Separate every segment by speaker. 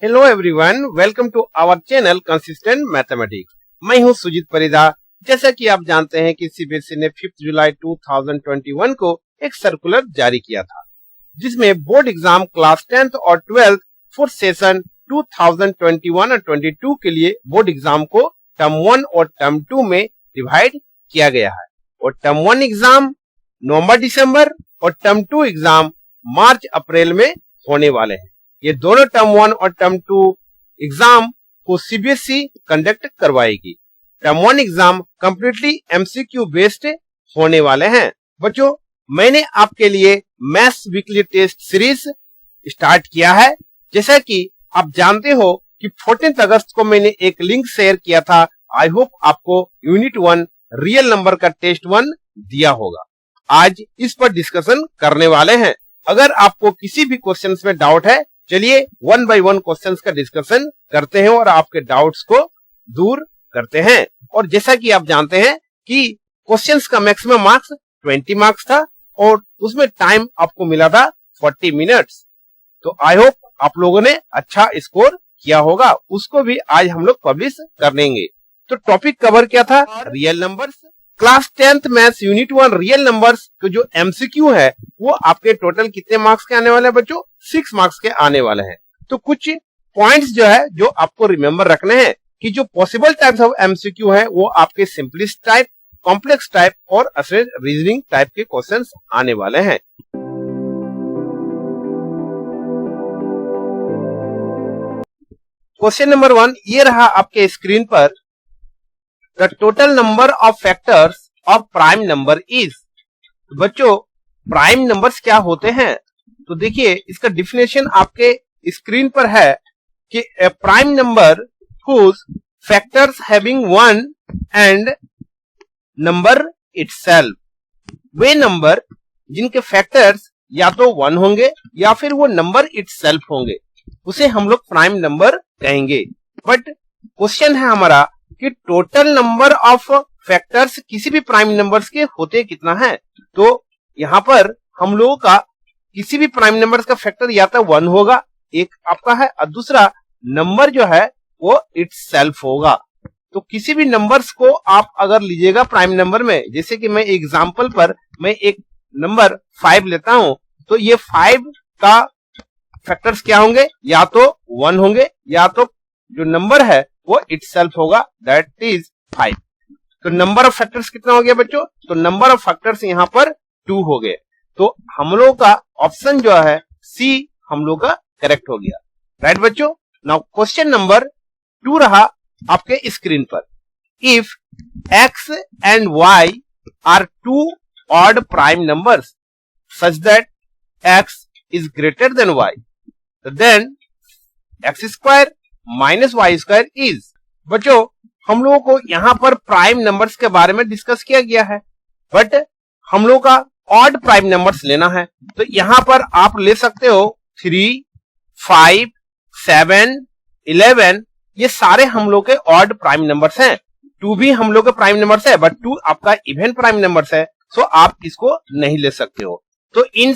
Speaker 1: Hello everyone, welcome to our channel consistent mathematics. मैं हूं सुजीत परिदा। जैसा कि आप जानते हैं कि सीबीएसई ने 5 जुलाई 2021 को एक सर्कुलर जारी किया था, जिसमें बोर्ड एग्जाम क्लास 10th और 12th फॉर सेशन 2021 और 22 के लिए बोर्ड एग्जाम को टर्म 1 और टर्म 2 में डिवाइड किया गया है। और टर्म 1 एग्जाम नवंबर दिसंबर और टर्म 2 एग्जाम मार्च अप्रैल में होने वाले हैं। ये दोनों टर्म 1 और टर्म 2 एग्जाम को सीबीएसई कंडक्ट करवाएगी। Term 1 exam completely MCQ based होने वाले हैं। बच्चों, मैंने आपके लिए maths weekly test series start किया है। जैसा कि आप जानते हो कि 14 अगस्त को मैंने एक लिंक शेयर किया था। आई होप आपको यूनिट 1 रियल नंबर का टेस्ट 1 दिया होगा। आज इस पर डिस्कशन करने वाले हैं। अगर आपको किसी भी क्वेश्चन में डाउट है, चलिए 1 बाय 1 क्वेश्चंस का डिस्कशन करते हैं और आपके डाउट्स को दूर करते हैं। और जैसा कि आप जानते हैं कि क्वेश्चंस का मैक्सिमम मार्क्स 20 मार्क्स था और उसमें टाइम आपको मिला था 40 मिनट्स। तो आई होप आप लोगों ने अच्छा स्कोर किया होगा। उसको भी आज हम लोग पब्लिश कर देंगे। तो टॉपिक कवर क्या था? Real numbers. Class 10th maths unit 1 real numbers के जो एमसीक्यू है वो आपके टोटल कितने मार्क्स के आने वाले हैं बच्चों? 6 मार्क्स के आने वाले हैं। तो कुछ पॉइंट्स जो है जो आपको रिमेंबर रखने हैं कि जो पॉसिबल टाइप्स ऑफ एमसीक्यू है वो आपके सिंपलिस्ट टाइप, कॉम्प्लेक्स टाइप और रीजनिंग टाइप के क्वेश्चंस आने वाले हैं। क्वेश्चन नंबर 1 ये रहा आपके स्क्रीन पर। The total number of factors of prime number is। बच्चों, प्राइम नंबर्स क्या होते हैं? तो देखिए, इसका डिफिनेशन आपके स्क्रीन पर है कि a prime number whose factors having 1 and number itself। Way number जिनके फैक्टर्स या तो 1 होंगे या फिर वो नंबर itself होंगे, उसे हम लोग प्राइम नंबर कहेंगे। बट क्वेश्चन है हमारा कि टोटल नंबर ऑफ फैक्टर्स किसी भी प्राइम नंबर्स के होते कितना है? तो यहां पर हम लोगों का किसी भी प्राइम नंबर्स का फैक्टर या तो 1 होगा, एक आपका है, और दूसरा नंबर जो है वो इटसेल्फ होगा। तो किसी भी नंबर्स को आप अगर लीजिएगा प्राइम नंबर में, जैसे कि मैं एग्जांपल पर मैं एक नंबर 5 लेता हूं, तो ये 5 का फैक्टर्स क्या होंगे? या तो 1 होंगे या तो जो नंबर है वो इटसेल्फ होगा, दैट इज 5। तो नंबर ऑफ फैक्टर्स कितना हो गया बच्चों? तो नंबर ऑफ फैक्टर्स यहां पर 2 हो गए। तो हम लोग का ऑप्शन जो है सी हम लोग का करेक्ट हो गया। राइट बच्चों। नाउ क्वेश्चन नंबर 2 रहा आपके स्क्रीन पर। If x and y are 2 odd prime numbers such that x is greater than y, then x square minus y square is. बच्चों, हम लोगों को यहां पर प्राइम नंबर्स के बारे में डिस्कस किया गया है, बट हम लोगों का ऑड प्राइम नंबर्स लेना है। तो यहां पर आप ले सकते हो 3, 5, 7, 11, ये सारे हम लोग के ऑड प्राइम नंबर्स हैं। 2 भी हम लोग के प्राइम नंबर्स है, बट 2 आपका इवन प्राइम नंबर्स है, सो आप इसको नहीं ले सकते हो। तो इन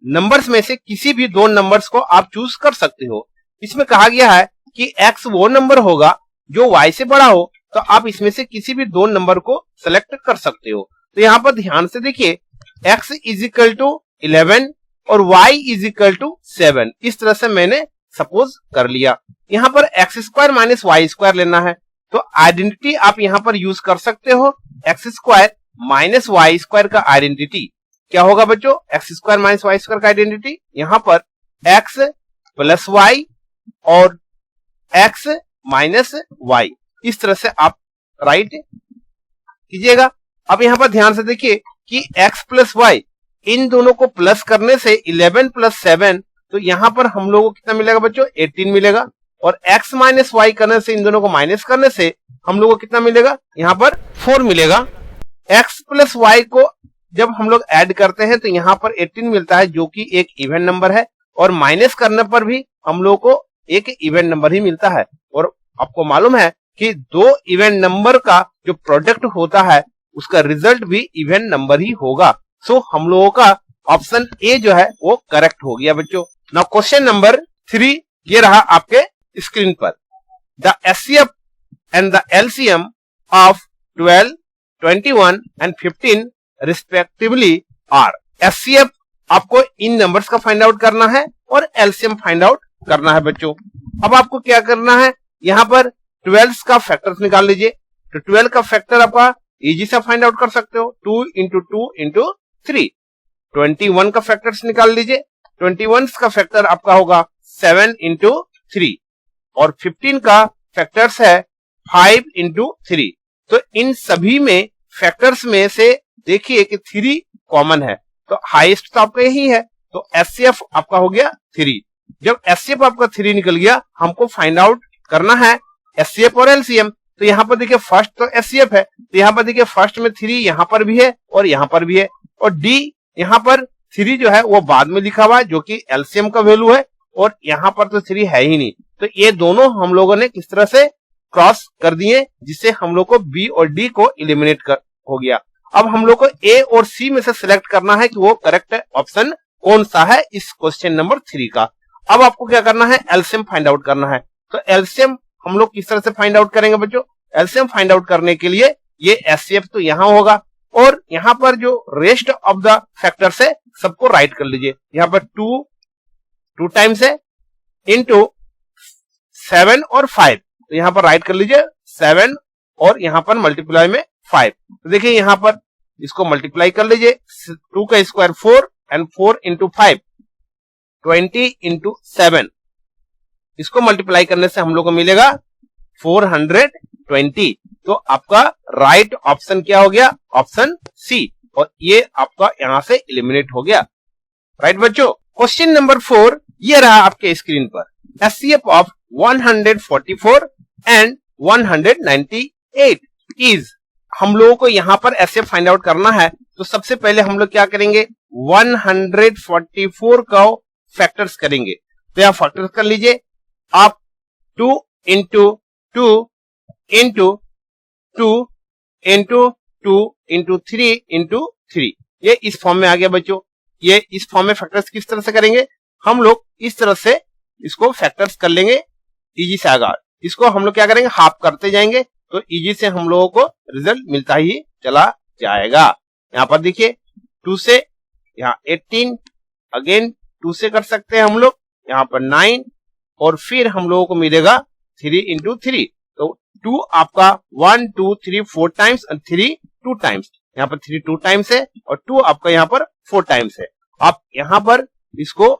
Speaker 1: नंबर्स में से किसी भी 2 नंबर्स को आप चूज कर सकते हो। इसमें कहा गया है कि x वो नंबर होगा जो y से बड़ा हो, तो आप इसमें से किसी भी 2 नंबर को सेलेक्ट कर सकते हो। तो यहां पर ध्यान से देखिए, x इज इक्वल टू 11 और y इज इक्वल टू 7। इस तरह से मैंने सपोज कर लिया। यहां पर x square minus y square लेना है, तो आइडेंटिटी आप यहां पर यूज कर सकते हो। x square minus y square का आइडेंटिटी क्या होगा बच्चों? x square minus y square का आइडेंटिटी यहां पर x प्लस वाई और x माइनस वाई, इस तरह से आप राइट कीजिएगा। अब यहां पर ध्यान से देखिए कि x प्लस वाई, इन दोनों को प्लस करने से 11 प्लस 7, तो यहां पर हम लोगों को कितना मिलेगा बच्चों? 18 मिलेगा। और x माइनस वाई करने से, इन दोनों को माइनस करने से हम लोगों को कितना मिलेगा? यहां पर 4 मिलेगा। x प्लस वाई को जब हम लोग ऐड करते हैं तो यहां पर 18 मिलता है, जो कि एक इवन नंबर है, और माइनस करने पर भी हम लोग को एक इवन नंबर ही मिलता है। और आपको मालूम है कि 2 इवन नंबर का जो प्रोडक्ट होता है उसका रिजल्ट भी इवन नंबर ही होगा। सो हम लोगों का ऑप्शन ए जो है वो करेक्ट हो गया बच्चों। नाउ क्वेश्चन नंबर 3 ये रहा आपके स्क्रीन पर the HCF and the LCM of 12, 21 and 15 respectively are. HCF आपको इन नंबर्स का फाइंड आउट करना है और एलसीएम फाइंड आउट करना है बच्चों। अब आपको क्या करना है, यहां पर 12 का फैक्टर्स निकाल लीजिए। तो 12 का फैक्टर आपका इजी से फाइंड आउट कर सकते हो, 2 इंटू 2 इंटू 3। 21 का फैक्टर्स निकाल लीजिए। 21 का फैक्टर आपका होगा 7 इंटू 3 और 15 का फैक्टर्स है 5 इंटू 3। तो इन सभी में फैक्टर्स में से देखिए कि 3 कॉमन है, तो हाईएस्ट तो आपका यही है, तो एचसीएफ आपका हो गया 3। जब एचसीएफ आपका 3 निकल गया, हमको फाइंड आउट करना है एचसीएफ और एलसीएम। तो यहां पर देखिए फर्स्ट तो एचसीएफ है, तो यहां पर देखिए फर्स्ट में 3 यहां पर भी है और यहां पर भी है, और डी यहां पर 3 जो है वो बाद में लिखा हुआ है जो कि एलसीएम का वैल्यू है, और यहां पर तो 3 है ही नहीं। तो ये दोनों हम लोगों ने किस तरह से क्रॉस कर दिए, जिससे हम लोग को बी और डी को इलिमिनेट कर हो गया। अब हम लोग को ए और सी में से सिलेक्ट करना है कि वो करेक्ट ऑप्शन कौन सा है इस क्वेश्चन नंबर 3 का। अब आपको क्या करना है, एलसीएम फाइंड आउट करना है। तो एलसीएम हम लोग किस तरह से फाइंड आउट करेंगे बच्चों, एलसीएम फाइंड आउट करने के लिए ये एचसीएफ तो यहां होगा, और यहां पर जो रेस्ट ऑफ द फैक्टर्स है सबको राइट कर लीजिए। यहां पर 2 टाइम्स है इंटू 7 और 5, तो यहां पर राइट कर लीजिए 7 और यहां पर मल्टीप्लाई में 5। तो देखिए यहां पर इसको मल्टीप्लाई कर लीजिए, 2 का स्क्वायर 4 एंड 4 इंटू 5 20 इंटू 7। इसको मल्टीप्लाई करने से हम लोग को मिलेगा 420। तो आपका राइट ऑप्शन क्या हो गया, ऑप्शन सी, और ये आपका यहां से एलिमिनेट हो गया। राइट बच्चों, क्वेश्चन नंबर 4 ये रहा आपके स्क्रीन पर। HCF of 144 and 198 is. हम लोगों को यहां पर एचसीएफ फाइंड आउट करना है, तो सबसे पहले हम लोग क्या करेंगे, 144 का फैक्टर्स करेंगे। तो यहां फैक्टर्स कर लीजिए आप, 2 into 2 into 2 into 2 into 3 into 3। ये इस फॉर्म में आ गया बच्चों। ये इस फॉर्म में फैक्टर्स किस तरह से करेंगे, हम लोग इस तरह से इसको फैक्टर्स कर लेंगे इजी से। आगे इसको हम लोग क्या करेंगे, हाफ करते जाएंगे, तो इजी से हम लोगों को रिजल्ट मिलता ही चला जाएगा। यहां पर देखिए 2 से यहाँ 18, अगेन 2 से कर सकते हैं हम लोग, यहाँ पर 9, और फिर हम लोगों को मिलेगा 3 इंटू 3। तो 2 आपका 1 2 3 4 टाइम्स और 3 2 टाइम्स। यहाँ पर 3 2 टाइम्स है और 2 आपका यहाँ पर 4 टाइम्स है। आप यहाँ पर इसको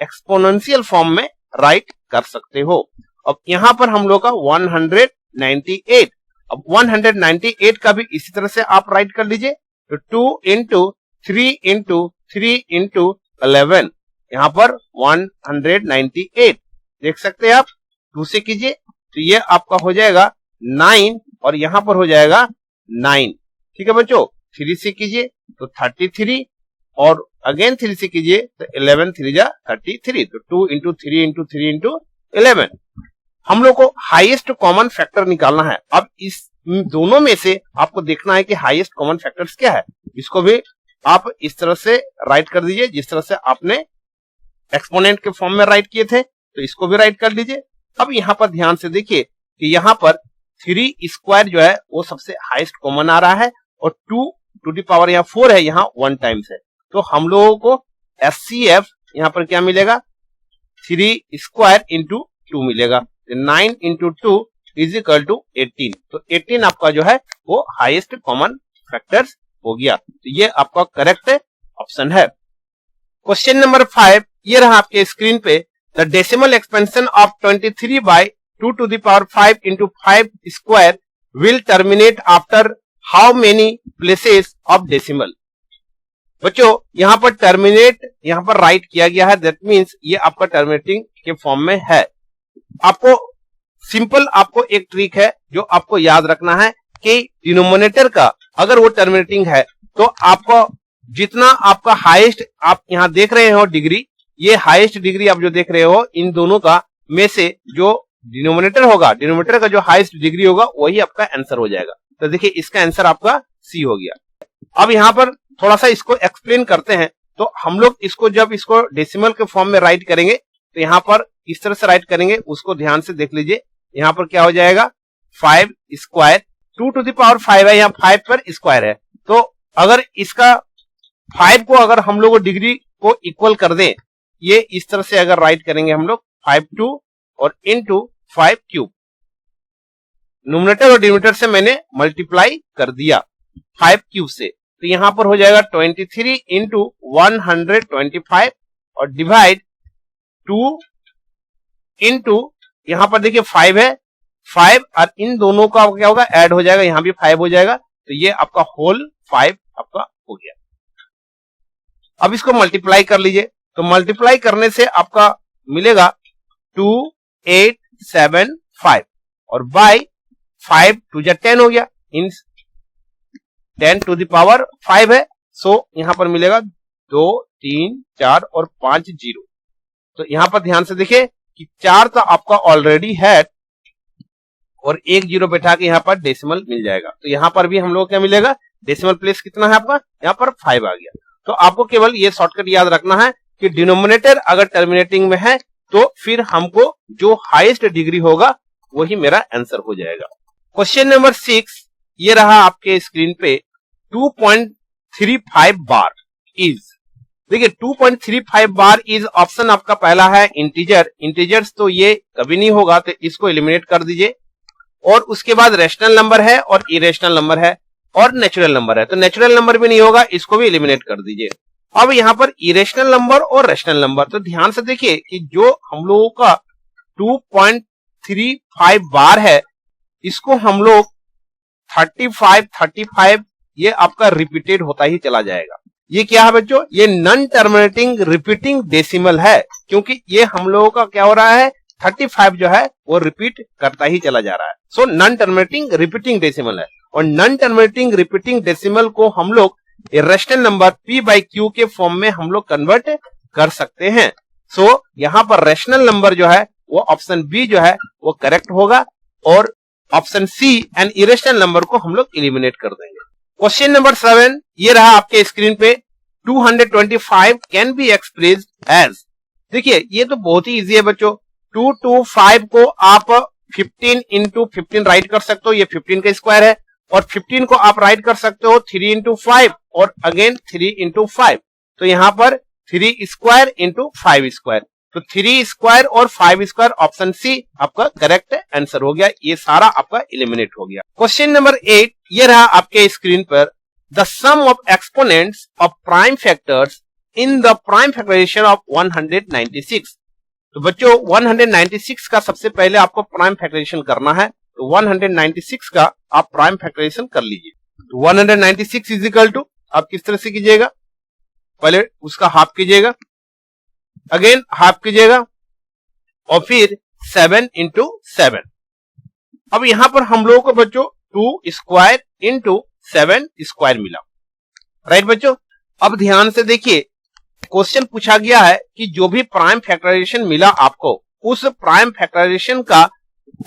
Speaker 1: एक्सपोनेंशियल फॉर्म में राइट कर सकते हो। अब यहाँ पर हम लोग का 198। अब 198 का भी इसी तरह से आप राइट कर लीजिए। तो 2 इंटू 3 इंटू 3 इंटू 11, यहाँ पर 198 देख सकते हैं आप। 2 से कीजिए तो ये आपका हो जाएगा 9 और यहाँ पर हो जाएगा 9। ठीक है बच्चों, 3 से कीजिए तो 33 और अगेन 3 से कीजिए तो 11 3 जा 33। तो 2 इंटू 3 इंटू 3 इंटू 11। हम लोग को हाईएस्ट कॉमन फैक्टर निकालना है। अब इस दोनों में से आपको देखना है कि हाईएस्ट कॉमन फैक्टर्स क्या है। इसको भी आप इस तरह से राइट कर दीजिए जिस तरह से आपने एक्सपोनेंट के फॉर्म में राइट किए थे, तो इसको भी राइट कर लीजिए। अब यहाँ पर ध्यान से देखिए कि यहाँ पर 3 स्क्वायर जो है वो सबसे हाईएस्ट कॉमन आ रहा है और 2 टू दी पावर यहाँ 4 है, यहाँ 1 टाइम्स है। तो हम लोगों को एचसीएफ यहाँ पर क्या मिलेगा, 3 स्क्वायर इंटू 2 मिलेगा। 9 इंटू 2 इज इक्वल टू 18। तो 18 आपका जो है वो हाईएस्ट कॉमन फैक्टर्स हो गया। तो ये आपका करेक्ट ऑप्शन है। क्वेश्चन नंबर 5 ये रहा आपके स्क्रीन पे। The decimal expansion of 23 by 2 to the power 5 into 5 square will terminate after how many places of decimal. बच्चों यहाँ पर टर्मिनेट यहाँ पर राइट किया गया है, दैट मीन्स ये आपका टर्मिनेटिंग के फॉर्म में है। आपको सिंपल आपको एक ट्रिक है जो आपको याद रखना है कि डिनोमिनेटर का अगर वो टर्मिनेटिंग है तो आपको जितना आपका हाईएस्ट आप यहाँ देख रहे हो डिग्री, ये हाईएस्ट डिग्री आप जो देख रहे हो इन दोनों का में से जो डिनोमिनेटर होगा, डिनोमिनेटर का जो हाईएस्ट डिग्री होगा वही आपका आंसर हो जाएगा। तो देखिए इसका आंसर आपका सी हो गया। अब यहाँ पर थोड़ा सा इसको एक्सप्लेन करते हैं। तो हम लोग इसको जब इसको डेसिमल के फॉर्म में राइट करेंगे तो यहाँ पर किस तरह से राइट करेंगे उसको ध्यान से देख लीजिए। यहाँ पर क्या हो जाएगा 5 स्क्वायर, 2 टू द पावर 5 है, यहाँ 5 पर स्क्वायर है, तो अगर इसका 5 को अगर हम लोग डिग्री को इक्वल कर दें, ये इस तरह से अगर राइट करेंगे हम लोग 5 2 और इनटू 5 क्यूब, न्यूमरेटर और डिनोमिनेटर से मैंने मल्टीप्लाई कर दिया 5 क्यूब से, तो यहां पर हो जाएगा 23 इंटू 125 और डिवाइड 2 इंटू यहां पर देखिए 5 है, 5 और इन दोनों का क्या होगा ऐड हो जाएगा, यहां भी 5 हो जाएगा, तो ये आपका होल 5 आपका हो गया। अब इसको मल्टीप्लाई कर लीजिए, तो मल्टीप्लाई करने से आपका मिलेगा 2875 और बाय 5 टू जा 10 हो गया, इन 10 टू द पावर 5 है, सो यहां पर मिलेगा 2 3 4 और 5 जीरो। तो यहां पर ध्यान से देखिए कि 4 तो आपका ऑलरेडी है और 1 जीरो बैठा के यहां पर डेसिमल मिल जाएगा, तो यहां पर भी हम लोग क्या मिलेगा, डेसिमल प्लेस कितना है आपका, यहां पर 5 आ गया। तो आपको केवल ये शॉर्टकट याद रखना है कि डिनोमिनेटर अगर टर्मिनेटिंग में है तो फिर हमको जो हाईएस्ट डिग्री होगा वही मेरा आंसर हो जाएगा। क्वेश्चन नंबर 6 ये रहा आपके स्क्रीन पे, 2.35 बार इज, देखिए 2.35 बार इज ऑप्शन आपका पहला है इंटीजर, इंटीजर्स तो ये कभी नहीं होगा, तो इसको एलिमिनेट कर दीजिए, और उसके बाद रेशनल नंबर है और इरेशनल नंबर है और नेचुरल नंबर है, तो नेचुरल नंबर भी नहीं होगा, इसको भी एलिमिनेट कर दीजिए। अब यहाँ पर इरेशनल नंबर और रेशनल नंबर, तो ध्यान से देखिए कि जो हम लोगों का 2.35 बार है, इसको हम लोग 35 ये आपका रिपीटेड होता ही चला जाएगा। ये क्या है बच्चों, ये नॉन टर्मिनेटिंग रिपीटिंग डेसिमल है, क्योंकि ये हम लोगों का क्या हो रहा है 35 जो है वो रिपीट करता ही चला जा रहा है, so non terminating repeating decimal है, और नॉन टर्मिनेटिंग रिपीटिंग डेसिमल को हम लोग rational number p by Q के फॉर्म में हम लोग कन्वर्ट कर सकते हैं। सो यहाँ पर रेशनल नंबर जो है वो ऑप्शन बी जो है वो करेक्ट होगा, और option C and irrational number को हम लोग एलिमिनेट कर देंगे। क्वेश्चन नंबर 7 ये रहा आपके स्क्रीन पे, 225 कैन बी एक्सप्रेस्ड एज, देखिए ये तो बहुत ही इजी है बच्चों, 225 को आप 15 इंटू 15 राइट कर सकते हो, ये 15 का स्क्वायर है, और 15 को आप राइट कर सकते हो 3 इंटू 5 और अगेन 3 इंटू 5, तो यहां पर 3 स्क्वायर इंटू 5 स्क्वायर, तो 3 स्क्वायर और 5 स्क्वायर ऑप्शन सी आपका करेक्ट आंसर हो गया, ये सारा आपका एलिमिनेट हो गया। क्वेश्चन नंबर 8 ये रहा आपके स्क्रीन पर, the sum of exponents of prime factors in the prime factorization of 196, तो बच्चों 196 का सबसे पहले आपको प्राइम फैक्टराइजेशन करना है, तो 196 का आप प्राइम फैक्टराइजेशन कर लीजिए। तो 196 इज इक्वल टू आप किस तरह से कीजिएगा, पहले उसका हाफ कीजिएगा, अगेन हाफ कीजिएगा, और फिर 7 इंटू 7। अब यहां पर हम लोगों को बच्चों 2 स्क्वायर इंटू 7 स्क्वायर मिला, राइट बच्चों। अब ध्यान से देखिए क्वेश्चन पूछा गया है कि जो भी प्राइम फैक्टराइजेशन मिला आपको, उस प्राइम फैक्टराइजेशन का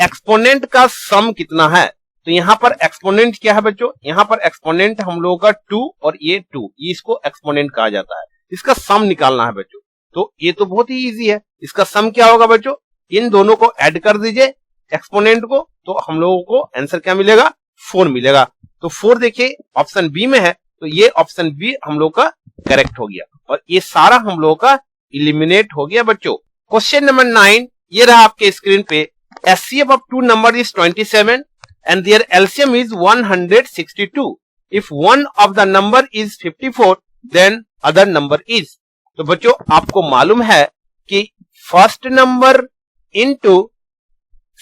Speaker 1: एक्सपोनेंट का सम कितना है, तो यहां पर एक्सपोनेंट क्या है बच्चों, यहां पर एक्सपोनेंट हम लोगों का 2 और ये 2, ये इसको एक्सपोनेंट कहा जाता है, इसका सम निकालना है बच्चों। तो ये तो बहुत ही इजी है, इसका सम क्या होगा बच्चों, इन दोनों को ऐड कर दीजिए एक्सपोनेंट को, तो हम लोगों को आंसर क्या मिलेगा 4 मिलेगा। तो 4 देखिए ऑप्शन बी में है, तो ये ऑप्शन बी हम लोग का करेक्ट हो गया, और ये सारा हम लोगों का इलिमिनेट हो गया बच्चों। क्वेश्चन नंबर 9 ये रहा आपके स्क्रीन पे, HCF of two number is 27 and their LCM is 162. If one of the number is 54, then other number is. तो बच्चों आपको मालूम है कि first number into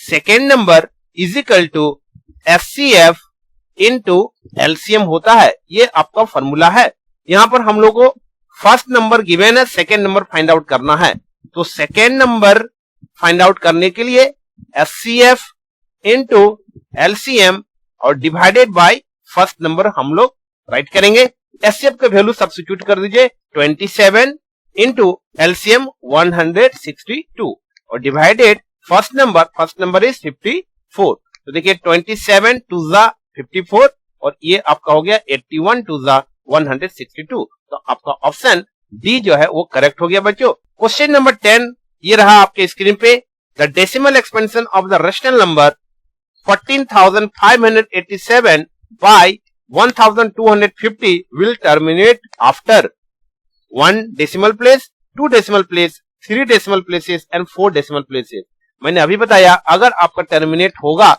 Speaker 1: second number is equal to HCF into LCM होता है, ये आपका फॉर्मूला है। यहां पर हम लोग को फर्स्ट नंबर गिवन है, सेकेंड नंबर फाइंड आउट करना है, तो सेकेंड नंबर फाइंड आउट करने के लिए HCF इंटू LCM और डिवाइडेड बाय फर्स्ट नंबर हम लोग राइट करेंगे। HCF का वैल्यू सब्स्टिट्यूट कर दीजिए 27 इंटू LCM 162 और डिवाइडेड फर्स्ट नंबर इज 54, तो देखिए 27 टू ज़ा 54 और ये आपका हो गया 81 टू ज़ा 162, तो आपका ऑप्शन डी जो है वो करेक्ट हो गया बच्चों। क्वेश्चन नंबर 10 ये रहा आपके स्क्रीन पे the decimal expansion of the rational number 14,587 by 1,250 will terminate after 1 decimal place, 2 decimal place, 3 decimal places and 4 decimal places. मैंने अभी बताया अगर आपका टर्मिनेट होगा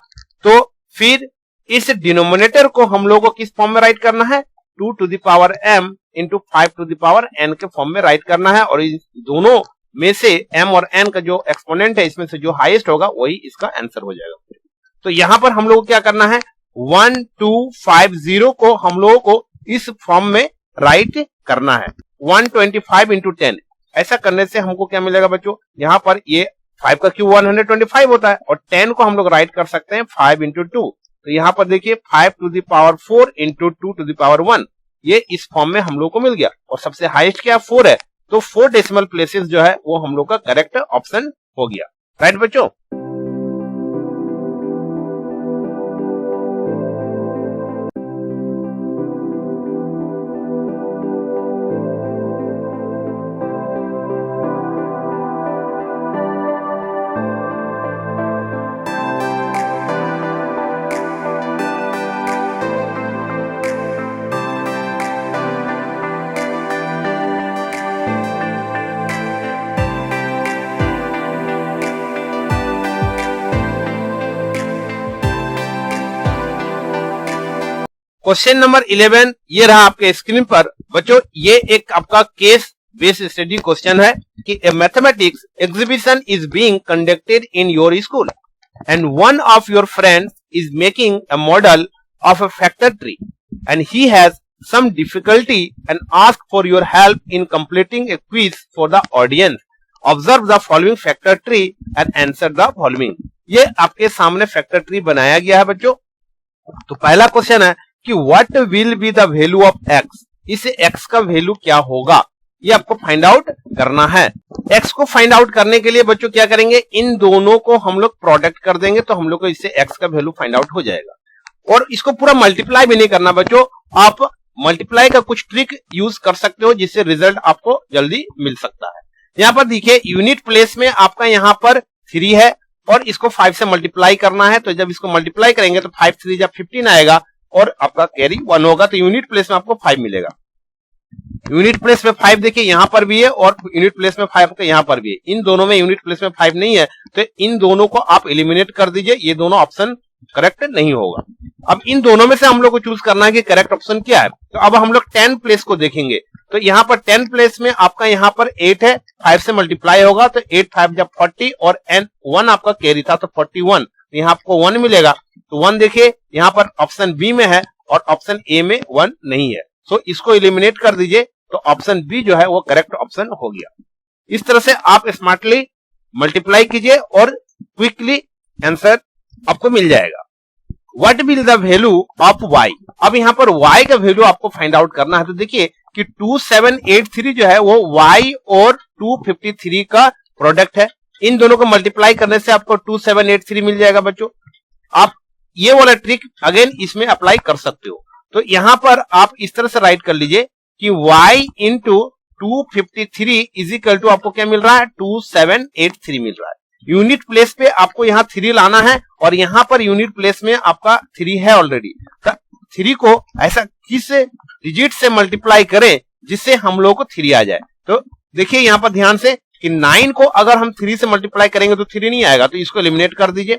Speaker 1: तो फिर इस डिनोमिनेटर को हम लोगों को किस फॉर्म में राइट करना है, 2 to the power m into 5 to the power n के फॉर्म में राइट करना है, और इन दोनों में से m और n का जो एक्सपोनेंट है इसमें से जो हाईएस्ट होगा वही इसका आंसर हो जाएगा। तो यहां पर हम लोगों को क्या करना है, 1250 को हम लोगों को इस फॉर्म में राइट करना है, 125 into 10। ऐसा करने से हमको क्या मिलेगा बच्चों, यहां पर ये 5 का क्यूब 125 होता है और 10 को हम लोग राइट कर सकते हैं 5 into 2। तो यहां पर देखिए 5 to the power 4 into 2 to the power 1, ये इस फॉर्म में हम लोग को मिल गया, और सबसे हाईएस्ट क्या 4 है, तो 4 डेसिमल प्लेसेस जो है वो हम लोग का करेक्ट ऑप्शन हो गया। राइट बच्चों। क्वेश्चन नंबर 11 ये रहा आपके स्क्रीन पर बच्चों। ये एक आपका केस बेस्ड स्टडी क्वेश्चन है कि a mathematics exhibition is being conducted in your school and one of your friends is making a model of a factor tree and he has some difficulty and ask for your help in completing a quiz for the audience. Observe the following factor tree and answer the following. ये आपके सामने factor tree बनाया गया है बच्चों। तो पहला question है कि what will be the value of x, इस x का वैल्यू क्या होगा, ये आपको फाइंड आउट करना है। x को फाइंड आउट करने के लिए बच्चों क्या करेंगे, इन दोनों को हम लोग प्रोडक्ट कर देंगे तो हम लोग को इससे x का वैल्यू फाइंड आउट हो जाएगा। और इसको पूरा मल्टीप्लाई भी नहीं करना बच्चों, आप मल्टीप्लाई का कुछ ट्रिक यूज कर सकते हो जिससे रिजल्ट आपको जल्दी मिल सकता है। यहाँ पर देखिए यूनिट प्लेस में आपका यहाँ पर 3 है और इसको 5 से मल्टीप्लाई करना है, तो जब इसको मल्टीप्लाई करेंगे तो 5 3 जब 15 आएगा और आपका कैरी 1 होगा, तो यूनिट प्लेस में आपको 5 मिलेगा। यूनिट प्लेस में 5 देखिए यहाँ पर भी है और यूनिट प्लेस में 5 आपका यहाँ पर भी है। इन दोनों में यूनिट प्लेस में 5 नहीं है तो इन दोनों को आप एलिमिनेट कर दीजिए, ये दोनों ऑप्शन करेक्ट नहीं होगा। अब इन दोनों में से हम लोग को चूज करना है कि करेक्ट ऑप्शन क्या है। तो अब हम लोग 10 प्लेस को देखेंगे, तो यहाँ पर 10 प्लेस में आपका यहाँ पर 8 है, 5 से मल्टीप्लाई होगा तो 8 5 जब 40 और n 1 आपका कैरी था तो 41, यहाँ आपको 1 मिलेगा। तो 1 देखिए यहाँ पर ऑप्शन बी में है और ऑप्शन ए में 1 नहीं है, सो इसको एलिमिनेट कर दीजिए तो ऑप्शन बी जो है वो करेक्ट ऑप्शन हो गया। इस तरह से आप स्मार्टली मल्टीप्लाई कीजिए और क्विकली आंसर आपको मिल जाएगा। What will the value of y, अब यहाँ पर y का वैल्यू आपको फाइंड आउट करना है। तो देखिए कि 2783 जो है वो y और 253 का प्रोडक्ट है, इन दोनों को मल्टीप्लाई करने से आपको 2783 मिल जाएगा बच्चों। आप ये वाला ट्रिक अगेन इसमें अप्लाई कर सकते हो। तो यहाँ पर आप इस तरह से राइट कर लीजिए कि y into 253 is equal to आपको क्या मिल रहा है, 2783 मिल रहा है। यूनिट प्लेस पे आपको यहाँ 3 लाना है और यहाँ पर यूनिट प्लेस में आपका 3 है ऑलरेडी, तो 3 को ऐसा किस डिजिट से मल्टीप्लाई करें जिससे हम लोग को 3 आ जाए। तो देखिए यहाँ पर ध्यान से कि 9 को अगर हम 3 से मल्टीप्लाई करेंगे तो 3 नहीं आएगा, तो इसको एलिमिनेट कर दीजिए।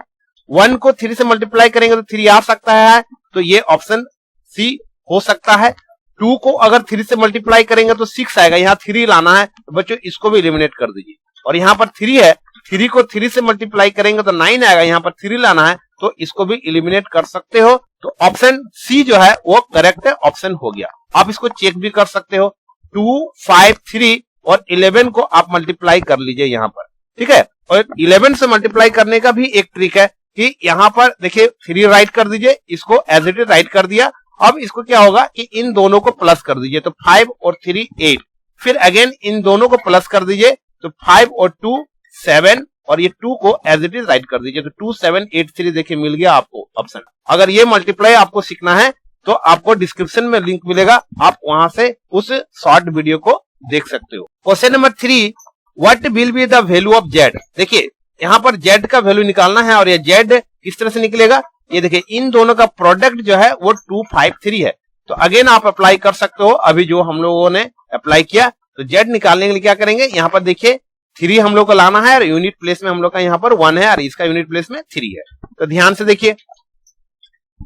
Speaker 1: 1 को 3 से मल्टीप्लाई करेंगे तो 3 आ सकता है, तो ये ऑप्शन सी हो सकता है। 2 को अगर 3 से मल्टीप्लाई करेंगे तो 6 आएगा, यहाँ 3 लाना है, तो बच्चों इसको भी एलिमिनेट कर दीजिए। और यहाँ पर 3 है, 3 को 3 से मल्टीप्लाई करेंगे तो 9 आएगा, यहाँ पर 3 लाना है, तो इसको भी एलिमिनेट कर सकते हो। तो ऑप्शन सी जो है वो करेक्ट ऑप्शन हो गया। आप इसको चेक भी कर सकते हो, 2 5 3 और 11 को आप मल्टीप्लाई कर लीजिए यहाँ पर, ठीक है। और 11 से मल्टीप्लाई करने का भी एक ट्रिक है कि यहाँ पर देखिए 3 राइट कर दीजिए, इसको एज इट इज राइट कर दिया। अब इसको क्या होगा कि इन दोनों को प्लस कर दीजिए, तो 5 और 3 8, फिर अगेन इन दोनों को प्लस कर दीजिए, तो 5 और 2 7 और ये 2 को एज इट इज राइट कर दीजिए, तो 2783 देखिए मिल गया आपको ऑप्शन। अगर ये मल्टीप्लाई आपको सीखना है तो आपको डिस्क्रिप्शन में लिंक मिलेगा, आप वहां से उस शॉर्ट वीडियो को देख सकते हो। Question number 3, what will be the value of Z. देखिए यहां पर जेड का वैल्यू निकालना है और ये जेड किस तरह से निकलेगा, ये देखिए इन दोनों का प्रोडक्ट जो है वो 253 है। तो अगेन आप अप्लाई कर सकते हो, अभी जो हम लोगों ने अप्लाई किया। तो जेड निकालने के लिए क्या करेंगे, यहाँ पर देखिए 3 हम लोग को लाना है और यूनिट प्लेस में हम लोग का यहाँ पर 1 है और इसका यूनिट प्लेस में 3 है। तो ध्यान से देखिए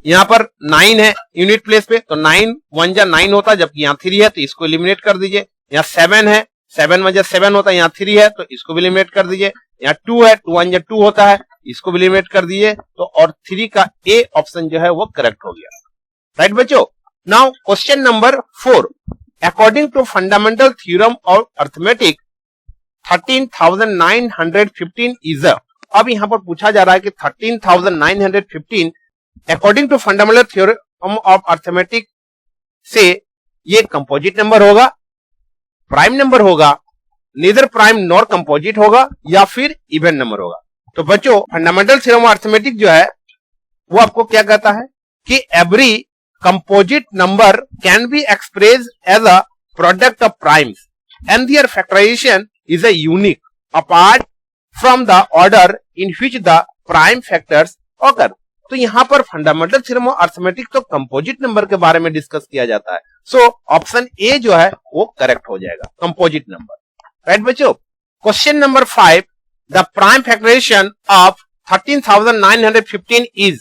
Speaker 1: यहाँ पर 9 है यूनिट प्लेस पे, तो 9 1 जा 9 होता है, जबकि यहाँ 3 है तो इसको एलिमिनेट कर दीजिए। यहाँ 7 है, 7 1 जा 7 होता है, यहाँ 3 है तो इसको भी एलिमिनेट कर दीजिए। यहाँ 2 है, 2 1 जा 2 होता है, इसको भी एलिमिनेट कर दीजिए। तो और 3 का ए ऑप्शन जो है वो करेक्ट हो गया। राइट बच्चों। Now question number 4, according to fundamental theorem of arithmetic 13,915 is a. अब यहां पर पूछा जा रहा है कि 13,915 according to fundamental theorem of arithmetic से ये कंपोजिट नंबर होगा, प्राइम नंबर होगा, नीदर प्राइम नॉर कंपोजिट होगा, या फिर इवन नंबर होगा। तो बच्चों फंडामेंटल थ्योरम ऑफ अर्थमेटिक जो है वो आपको क्या कहता है कि every composite number can be expressed as a product of primes and their factorization is a unique apart from the order in which the prime factors occur। तो यहां पर फंडामेंटल थ्योरम ऑफ अर्थमेटिक तो composite number के बारे में discuss किया जाता है। सो ऑप्शन ए जो है वो करेक्ट हो जाएगा, कंपोजिट नंबर। राइट बच्चों। Question number 5, the prime factorization of 13,915 is.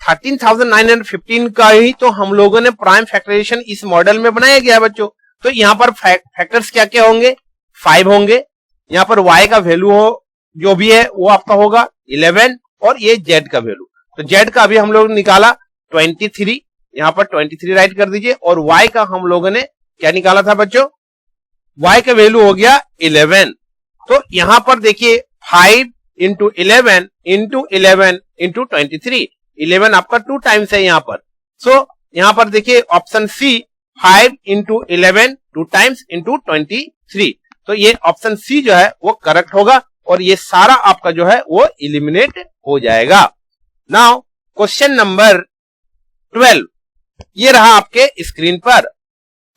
Speaker 1: 13,915 का ही तो हम लोगों ने प्राइम फैक्टराइजेशन इस मॉडल में बनाया गया बच्चों। तो यहां पर फैक्टर्स क्या क्या होंगे, 5 होंगे, यहाँ पर y का वैल्यू हो जो भी है वो आपका होगा 11 और ये z का वैल्यू। तो z का अभी हम लोग निकाला 23, यहाँ पर 23 राइट कर दीजिए। और y का हम लोगों ने क्या निकाला था बच्चों, y का वैल्यू हो गया 11। तो यहाँ पर देखिए 5 इंटू 11 इंटू 11 इंटू 23, 11 आपका 2 टाइम्स है यहाँ पर। सो यहाँ पर देखिए option C 5 into 11 2 times into 23। तो ये ऑप्शन सी जो है वो करेक्ट होगा और ये सारा आपका जो है वो एलिमिनेट हो जाएगा। नाउ क्वेश्चन नंबर 12, ये रहा आपके स्क्रीन पर।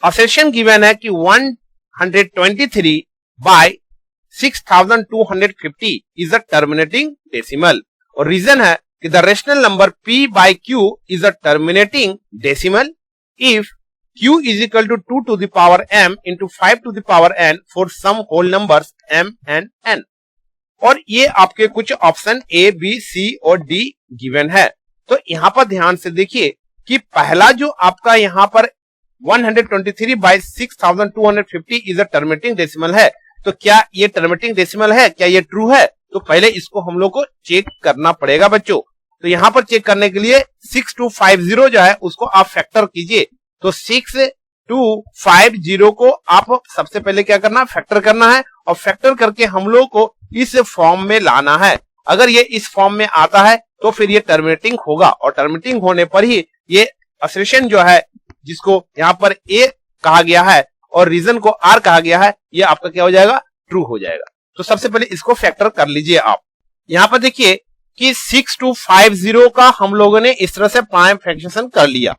Speaker 1: असर्शन गिवन है कि 123 by 6250 is a terminating decimal और रीजन है कि the rational number p by q is a terminating decimal if q is equal to 2 to the power m into 5 to the power n for some whole numbers m and n। और ये आपके कुछ option A, B, C और D given है। तो यहां पर ध्यान से देखिए कि पहला जो आपका यहां पर 123 by 6250 is a terminating decimal है। तो क्या ये टर्मिनेटिंग डेसिमल है, क्या ये ट्रू है? तो पहले इसको हम लोग को चेक करना पड़ेगा बच्चों। तो यहां पर चेक करने के लिए 6250 जो है उसको आप फैक्टर कीजिए। तो 6250 को आप सबसे पहले क्या करना, फैक्टर करना है और फैक्टर करके हम लोग को इस फॉर्म में लाना है। अगर ये इस फॉर्म में आता है तो फिर ये टर्मिनेटिंग होगा और टर्मिनेटिंग होने पर ही ये असर्शन जो है जिसको यहाँ पर ए कहा गया है और रीजन को आर कहा गया है, ये आपका क्या हो जाएगा, ट्रू हो जाएगा। तो सबसे पहले इसको फैक्टर कर लीजिए आप। यहाँ पर देखिए कि 6250 का हम लोगों ने इस तरह से प्राइम फ्रैक्शन कर लिया।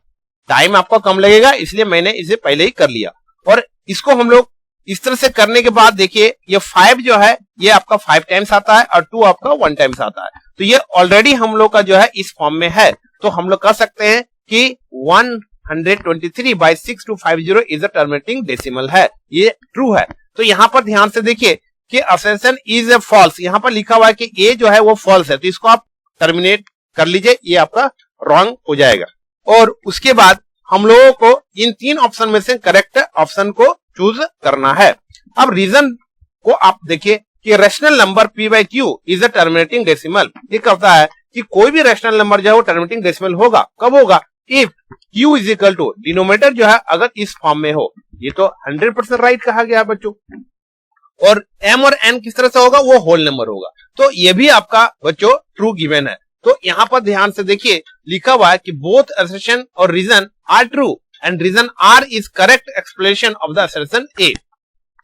Speaker 1: टाइम आपको कम लगेगा इसलिए मैंने इसे पहले ही कर लिया। और इसको हम लोग इस तरह से करने के बाद देखिए ये 5 जो है ये आपका 5 टाइम्स आता है और 2 आपका 1 टाइम्स आता है। तो ये ऑलरेडी हम लोग का जो है इस फॉर्म में है। तो हम लोग कर सकते हैं कि 123 by 6250 is a terminating decimal है, ये ट्रू है। तो यहां पर ध्यान से देखिए कि असर्शन इज ए फॉल्स, यहां पर लिखा हुआ है कि ए जो है वो फॉल्स है, तो इसको आप टर्मिनेट कर लीजिए, ये आपका रॉन्ग हो जाएगा। और उसके बाद हम लोगों को इन 3 ऑप्शन में से करेक्ट ऑप्शन को चूज करना है। अब रीजन को आप देखिए कि rational number p by q is a terminating decimal. ये कहता है कि कोई भी रैशनल नंबर जो है वो टर्मिनेटिंग डेसिमल होगा, कब होगा, if q is equal to denominator जो है अगर इस फॉर्म में हो। ये तो 100% राइट कहा गया बच्चों। और m और n किस तरह से होगा, वो होल नंबर होगा। तो ये भी आपका बच्चों ट्रू गिवन है। तो यहां पर ध्यान से देखिए लिखा हुआ है कि बोथ असर्शन और reason are true and reason R is correct explanation of the assertion A.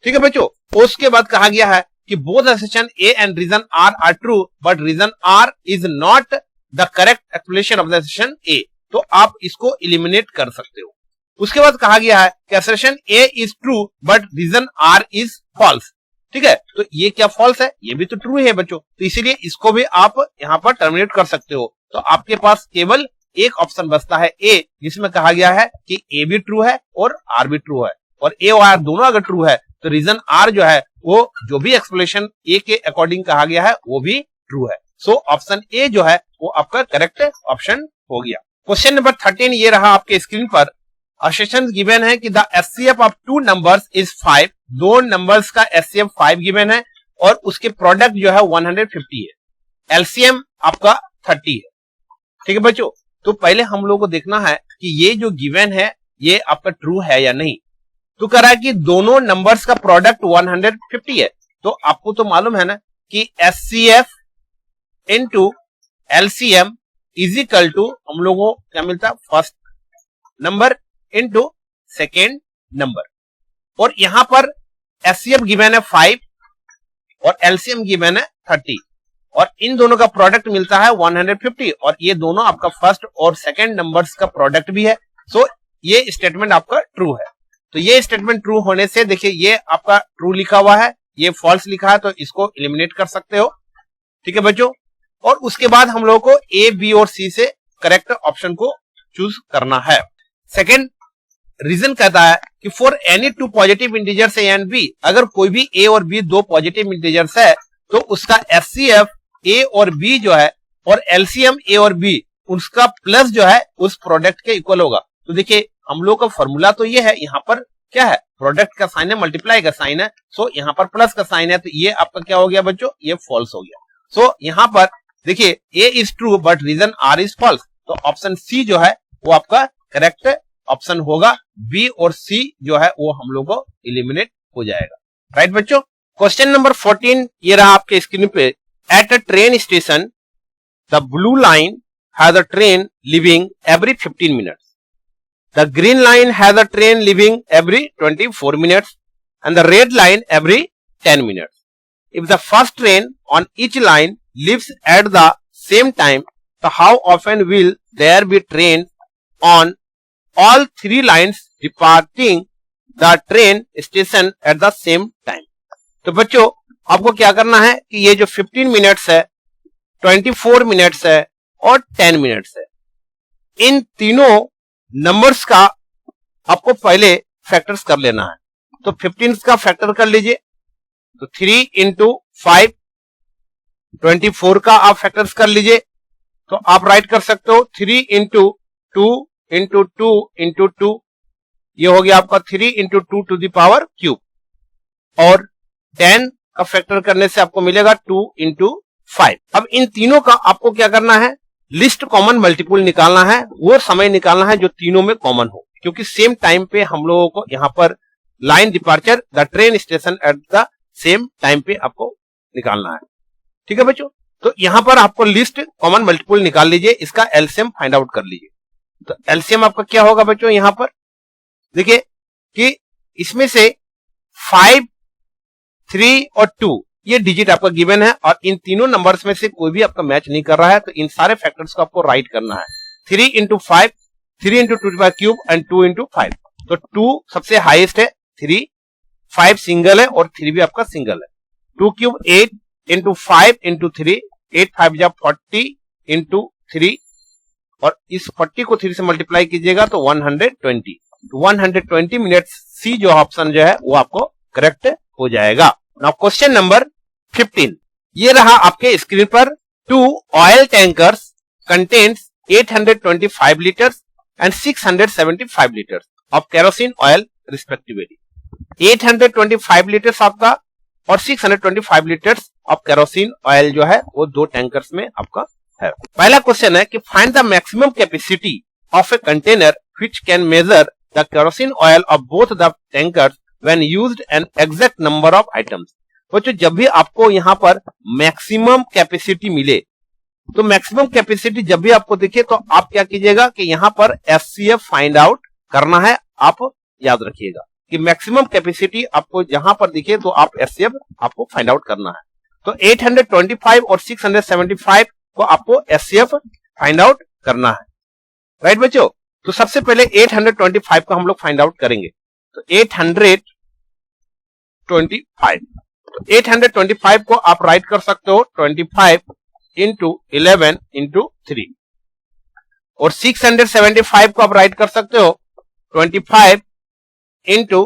Speaker 1: ठीक है बच्चों। उसके बाद कहा गया है कि both assertion A and reason are true but reason R is not the correct explanation of the assertion A. तो आप इसको एलिमिनेट कर सकते हो। उसके बाद कहा गया है कि assertion A is true but reason R is false. ठीक है, तो ये क्या फॉल्स है, ये भी तो ट्रू है बच्चों, तो इसीलिए इसको भी आप यहाँ पर टर्मिनेट कर सकते हो। तो आपके पास केवल एक ऑप्शन बचता है ए, जिसमें कहा गया है कि ए भी ट्रू है और आर भी ट्रू है, और ए और आर दोनों अगर ट्रू है तो रीजन आर जो है वो जो भी एक्सप्लेनेशन ए के अकॉर्डिंग कहा गया है वो भी ट्रू है। सो ऑप्शन ए जो है वो आपका करेक्ट ऑप्शन हो गया। क्वेश्चन नंबर 13 ये रहा आपके स्क्रीन पर। असर्शन गिवन है कि the HCF of two numbers is 5, दो नंबर्स का एचसीएफ 5 गिवन है और उसके प्रोडक्ट जो है 150 है, एलसीएम आपका 30 है। ठीक है बच्चों, तो पहले हम लोगों को देखना है कि ये जो गिवन है ये आपका ट्रू है या नहीं। तो कह रहा है कि दोनों नंबर्स का प्रोडक्ट 150 है, तो आपको तो मालूम है ना कि HCF into LCM is equal to हम लोगों को क्या मिलता है, first number into second number, और यहां पर एचसीएफ गिवन है 5 और एलसीएम गिवन है 30, और इन दोनों का प्रोडक्ट मिलता है 150, और ये दोनों आपका फर्स्ट और सेकेंड नंबर्स का प्रोडक्ट भी है। सो ये स्टेटमेंट आपका ट्रू है। तो ये स्टेटमेंट ट्रू होने से देखिए ये आपका ट्रू लिखा हुआ है, ये फॉल्स लिखा है, तो इसको एलिमिनेट कर सकते हो। ठीक है बच्चों, और उसके बाद हम लोगों को ए, बी और सी से करेक्ट ऑप्शन को चूज करना है। सेकेंड रीजन कहता है कि for any two positive integers A and B, अगर कोई भी ए और बी दो पॉजिटिव इंटीजर्स है तो उसका एचसीएफ ए और बी जो है और एलसीएम ए और बी उसका प्लस जो है उस प्रोडक्ट के इक्वल होगा। तो देखिए हम लोग का फॉर्मूला तो ये है, यहाँ पर क्या है, प्रोडक्ट का साइन है, मल्टीप्लाई का साइन है, सो यहाँ पर प्लस का साइन है, तो ये आपका क्या हो गया बच्चों, ये फॉल्स हो गया। सो यहाँ पर देखिए A is true but reason R is false, तो ऑप्शन सी जो है वो आपका करेक्ट ऑप्शन होगा। बी और सी जो है वो हम लोग को एलिमिनेट हो जाएगा। राइट बच्चों, क्वेश्चन नंबर 14 ये रहा आपके स्क्रीन पे। At a train station the blue line has a train living every 15 minutes, the green line has a train leaving every 24 minutes and the red line every 10 minutes. If the first train on each line leaves at the same time, so how often will there be trains on all three lines departing the train station at the same time? तो बच्चों आपको क्या करना है कि ये जो 15 minutes है, 24 मिनट्स है और 10 मिनट्स है, इन तीनों नंबर्स का आपको पहले फैक्टर्स कर लेना है। तो 15 का फैक्टर कर लीजिए, तो 3 इंटू 5, 24 का आप फैक्टर्स कर लीजिए, तो आप राइट कर सकते हो 3 इंटू 2 इंटू 2 इंटू 2, ये हो गया आपका 3 into 2 to the power cube, और 10 का फैक्टर करने से आपको मिलेगा 2 इंटू 5। अब इन तीनों का आपको क्या करना है, लिस्ट कॉमन मल्टीपल निकालना है, वो समय निकालना है जो तीनों में कॉमन हो, क्योंकि सेम टाइम पे हम लोगों को यहाँ पर line departure the train station at the same time पे आपको निकालना है। ठीक है बच्चों, तो यहाँ पर आपको लिस्ट कॉमन मल्टीपल निकाल लीजिए, इसका एलसीएम फाइंड आउट कर लीजिए। तो एलसीएम आपका क्या होगा बच्चों, यहाँ पर देखिए कि इसमें से 5, 3 और 2 ये डिजिट आपका गिवन है, और इन तीनों नंबर्स में से कोई भी आपका मैच नहीं कर रहा है, तो इन सारे फैक्टर्स को आपको राइट करना है। 3 इंटू 5, 3 इंटू 2 का क्यूब एंड 2 इंटू 5, तो 2 सबसे हाईएस्ट है, 3, 5 सिंगल है और 3 भी आपका सिंगल है। 2 क्यूब 8 इंटू 5 इंटू 3, 8 5 जा 40 इंटू 3, और इस 40 को 3 से मल्टीप्लाई कीजिएगा तो 120, 120 मिनट्स सी जो ऑप्शन जो है वो आपको करेक्ट हो जाएगा। नाउ क्वेश्चन नंबर 15 ये रहा आपके स्क्रीन पर। 2 oil tankers contains 825 litres and 675 litres of kerosene oil respectively. 825 litres आपका और 625 लीटर्स ऑफ केरोसिन ऑयल जो है वो दो टैंकर्स में आपका है। पहला क्वेश्चन है कि find the maximum capacity of a container which can measure the kerosene oil of both the tankers when used an exact number of items. बच्चों जब भी आपको यहाँ पर मैक्सिमम कैपेसिटी मिले, तो मैक्सिमम कैपेसिटी जब भी आपको दिखे तो आप क्या कीजिएगा कि यहाँ पर एचसीएफ फाइंड आउट करना है। आप याद रखिएगा कि मैक्सिमम कैपेसिटी आपको जहां पर दिखे तो आप एचसीएफ आपको फाइंड आउट करना है। तो 825 और 675 को आपको एचसीएफ फाइंड आउट करना है। राइट बच्चों, तो सबसे पहले 825 को हम लोग फाइंड आउट करेंगे। तो 825, 825 को आप राइट कर सकते हो 25 इंटू 11 इंटू 3, और 675 को आप राइट कर सकते हो 25 इंटू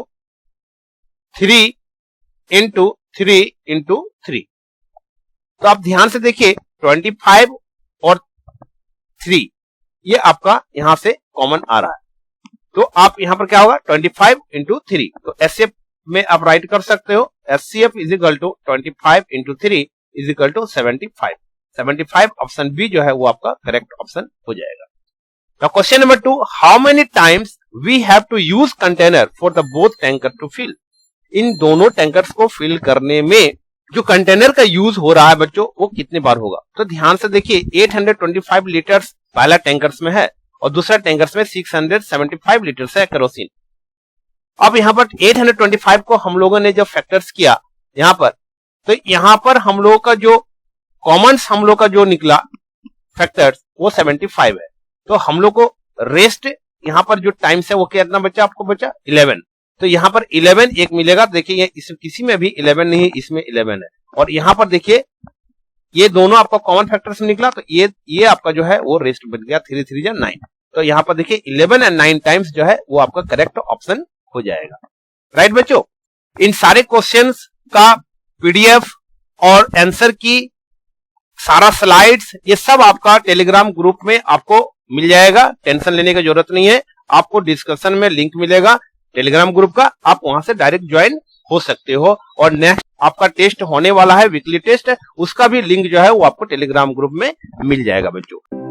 Speaker 1: 3 इंटू 3 इंटू 3। तो आप ध्यान से देखिए 25 और 3 ये आपका यहां से कॉमन आ रहा है, तो आप यहां पर क्या होगा 25 इंटू 3, तो एचसीएफ में आप राइट कर सकते हो HCF is equal to 25 into 3 is equal to 75। 75 option B जो है वो आपका करेक्ट ऑप्शन हो जाएगा। Now question number 2, how many times we have to use container for the both tanker to fill? इन दोनों टैंकर्स को फिल करने में जो कंटेनर का यूज हो रहा है बच्चों वो कितने बार होगा? तो ध्यान से देखिए 825 लीटर्स पहला टैंकर्स में है और दूसरा टैंकर्स में 675 लीटर्स है केरोसिन। अब यहाँ पर 825 को हम लोगों ने जब फैक्टर्स किया यहाँ पर, तो यहाँ पर हम लोगों का जो कॉमन हम लोग का जो निकला फैक्टर्स वो 75 है, तो हम लोग को रेस्ट यहाँ पर जो टाइम्स है वो कितना बचा आपको? बचा 11। तो यहाँ पर 11 एक मिलेगा, देखिए किसी में भी 11 नहीं, इसमें 11 है, और यहाँ पर देखिए ये दोनों आपका कॉमन फैक्टर से निकला, तो ये आपका जो है वो रेस्ट बच गया 3 3 9। तो यहाँ पर देखिए 11 एंड 9 टाइम्स जो है वो आपका करेक्ट ऑप्शन हो जाएगा। राइट बच्चों, इन सारे क्वेश्चंस का पीडीएफ और आंसर की सारा स्लाइड्स ये सब आपका टेलीग्राम ग्रुप में आपको मिल जाएगा, टेंशन लेने की जरूरत नहीं है। आपको डिस्क्रिप्शन में लिंक मिलेगा टेलीग्राम ग्रुप का, आप वहां से डायरेक्ट ज्वाइन हो सकते हो। और नेक्स्ट आपका टेस्ट होने वाला है वीकली टेस्ट, उसका भी लिंक जो है वो आपको टेलीग्राम ग्रुप में मिल जाएगा बच्चों।